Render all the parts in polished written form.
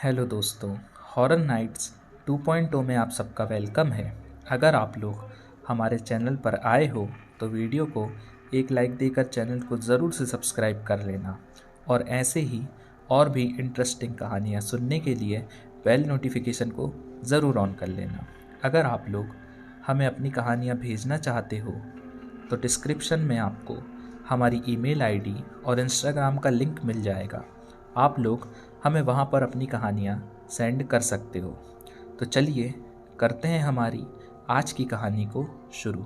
Hello दोस्तों, horror nights 2.0 में आप सबका वेलकम है। अगर आप लोग हमारे चैनल पर आए हो तो वीडियो को एक लाइक देकर चैनल को ज़रूर से सब्सक्राइब कर लेना और ऐसे ही और भी इंटरेस्टिंग कहानियाँ सुनने के लिए बेल नोटिफिकेशन को ज़रूर ऑन कर लेना। अगर आप लोग हमें अपनी कहानियाँ भेजना चाहते हो तो डिस्क्रिप्शन में आपको हमारी ईमेल आईडी और इंस्टाग्राम का लिंक मिल जाएगा। आप लोग हमें वहाँ पर अपनी कहानियाँ सेंड कर सकते हो। तो चलिए करते हैं हमारी आज की कहानी को शुरू।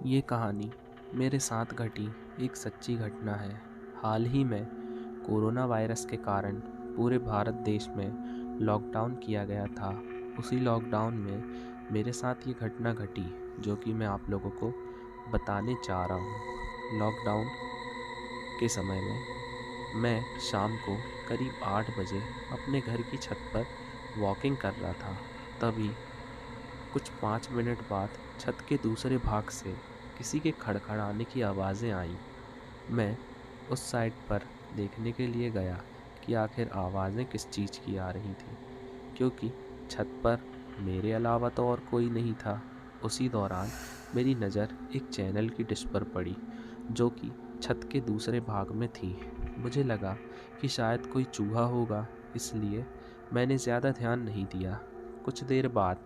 ये कहानी मेरे साथ घटी एक सच्ची घटना है। हाल ही में कोरोना वायरस के कारण पूरे भारत देश में लॉकडाउन किया गया था। उसी लॉकडाउन में मेरे साथ ये घटना घटी जो कि मैं आप लोगों को बताने चाह रहा हूँ। लॉकडाउन के समय में मैं शाम को करीब 8 बजे अपने घर की छत पर वॉकिंग कर रहा था। तभी कुछ 5 मिनट बाद छत के दूसरे भाग से किसी के खड़खड़ाने की आवाज़ें आईं। मैं उस साइड पर देखने के लिए गया कि आखिर आवाज़ें किस चीज़ की आ रही थी, क्योंकि छत पर मेरे अलावा तो और कोई नहीं था। उसी दौरान मेरी नज़र एक चैनल की डिश पर पड़ी जो कि छत के दूसरे भाग में थी। मुझे लगा कि शायद कोई चूहा होगा, इसलिए मैंने ज़्यादा ध्यान नहीं दिया। कुछ देर बाद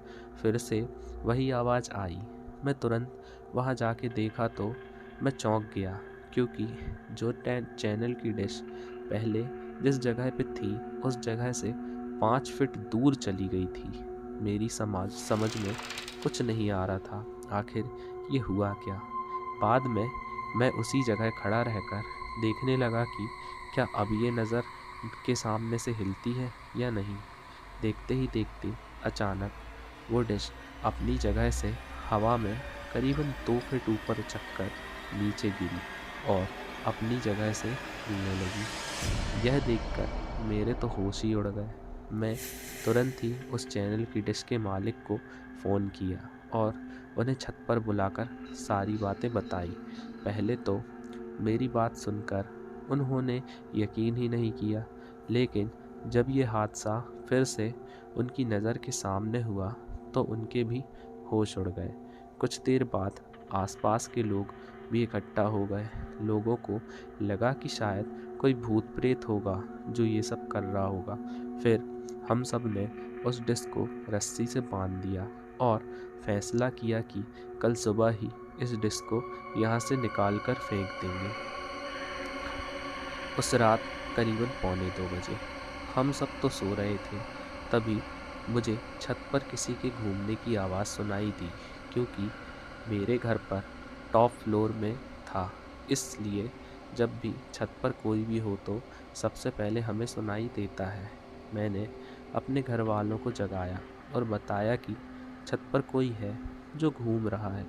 फिर से वही आवाज़ आई। मैं तुरंत वहाँ जाके देखा तो मैं चौंक गया, क्योंकि जो चैनल की डिश पहले जिस जगह पे थी उस जगह से 5 फीट दूर चली गई थी। मेरी समझ में कुछ नहीं आ रहा था आखिर ये हुआ क्या। बाद में मैं उसी जगह खड़ा रहकर देखने लगा कि क्या अब ये नज़र के सामने से हिलती है या नहीं। देखते ही देखते अचानक वो डिश अपनी जगह से हवा में करीबन 2 फीट ऊपर उछलकर नीचे गिरी और अपनी जगह से हिलने लगी। यह देखकर मेरे तो होश ही उड़ गए। मैं तुरंत ही उस चैनल की डिश के मालिक को फ़ोन किया और उन्हें छत पर बुलाकर सारी बातें बताई। पहले तो मेरी बात सुनकर उन्होंने यकीन ही नहीं किया, लेकिन जब ये हादसा फिर से उनकी नज़र के सामने हुआ तो उनके भी होश उड़ गए। कुछ देर बाद आसपास के लोग भी इकट्ठा हो गए। लोगों को लगा कि शायद कोई भूत प्रेत होगा जो ये सब कर रहा होगा। फिर हम सब ने उस डिस्क को रस्सी से बांध दिया और फैसला किया कि कल सुबह ही इस डिस्क को यहाँ से निकाल कर फेंक देंगे। उस रात करीबन 1:45 बजे हम सब तो सो रहे थे, तभी मुझे छत पर किसी के घूमने की आवाज़ सुनाई दी, क्योंकि मेरे घर पर टॉप फ्लोर में था। इसलिए जब भी छत पर कोई भी हो तो सबसे पहले हमें सुनाई देता है। मैंने अपने घर वालों को जगाया और बताया कि छत पर कोई है जो घूम रहा है।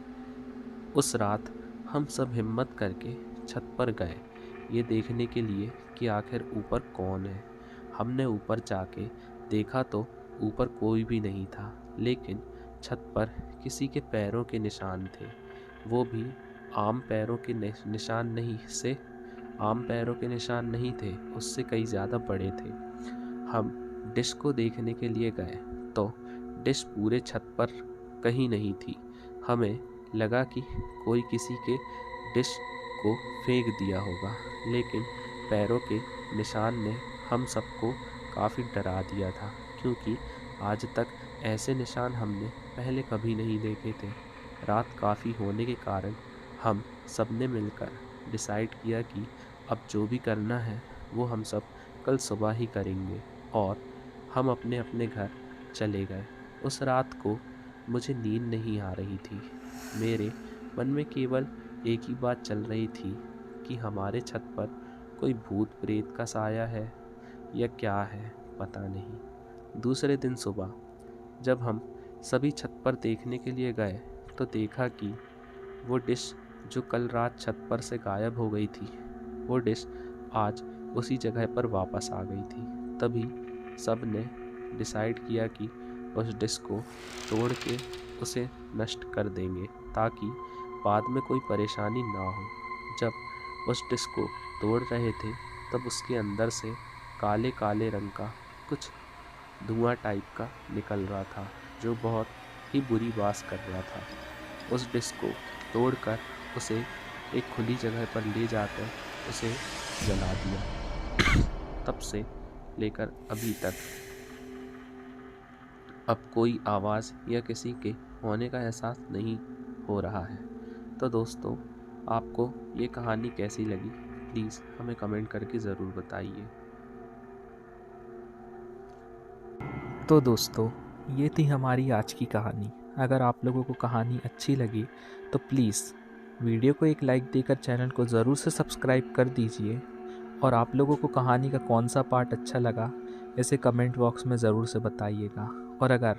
उस रात हम सब हिम्मत करके छत पर गए ये देखने के लिए कि आखिर ऊपर कौन है। हमने ऊपर जाके देखा तो ऊपर कोई भी नहीं था, लेकिन छत पर किसी के पैरों के निशान थे। वो भी आम पैरों के निशान नहीं से आम पैरों के निशान नहीं थे, उससे कई ज़्यादा बड़े थे। हम डिश को देखने के लिए गए तो डिश पूरे छत पर कहीं नहीं थी। हमें लगा कि कोई किसी के डिश को फेंक दिया होगा, लेकिन पैरों के निशान ने हम सबको काफ़ी डरा दिया था, क्योंकि आज तक ऐसे निशान हमने पहले कभी नहीं देखे थे। रात काफ़ी होने के कारण हम सब ने मिलकर डिसाइड किया कि अब जो भी करना है वो हम सब कल सुबह ही करेंगे, और हम अपने अपने घर चले गए। उस रात को मुझे नींद नहीं आ रही थी। मेरे मन में केवल एक ही बात चल रही थी कि हमारे छत पर कोई भूत प्रेत का साया है या क्या है, पता नहीं। दूसरे दिन सुबह जब हम सभी छत पर देखने के लिए गए तो देखा कि वो डिश जो कल रात छत पर से गायब हो गई थी, वो डिश आज उसी जगह पर वापस आ गई थी। तभी सब ने डिसाइड किया कि उस डिश को तोड़ के उसे नष्ट कर देंगे, ताकि बाद में कोई परेशानी ना हो। जब उस डिश को तोड़ रहे थे तब उसके अंदर से काले काले रंग का कुछ धुआं टाइप का निकल रहा था जो बहुत ही बुरी बास कर रहा था। उस डिस्क को तोड़कर उसे एक खुली जगह पर ले जाकर उसे जला दिया। तब से लेकर अभी तक अब कोई आवाज़ या किसी के होने का एहसास नहीं हो रहा है। तो दोस्तों, आपको ये कहानी कैसी लगी प्लीज़ हमें कमेंट करके ज़रूर बताइए। तो दोस्तों, ये थी हमारी आज की कहानी। अगर आप लोगों को कहानी अच्छी लगी तो प्लीज़ वीडियो को एक लाइक देकर चैनल को ज़रूर से सब्सक्राइब कर दीजिए। और आप लोगों को कहानी का कौन सा पार्ट अच्छा लगा इसे कमेंट बॉक्स में ज़रूर से बताइएगा। और अगर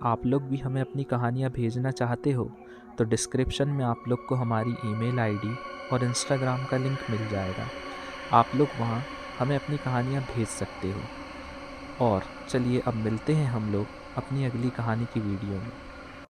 आप लोग भी हमें अपनी कहानियाँ भेजना चाहते हो तो डिस्क्रिप्शन में आप लोग को हमारी ईमेल आईडी और इंस्टाग्राम का लिंक मिल जाएगा। आप लोग वहाँ हमें अपनी कहानियाँ भेज सकते हो। और चलिए अब मिलते हैं हम लोग अपनी अगली कहानी की वीडियो में।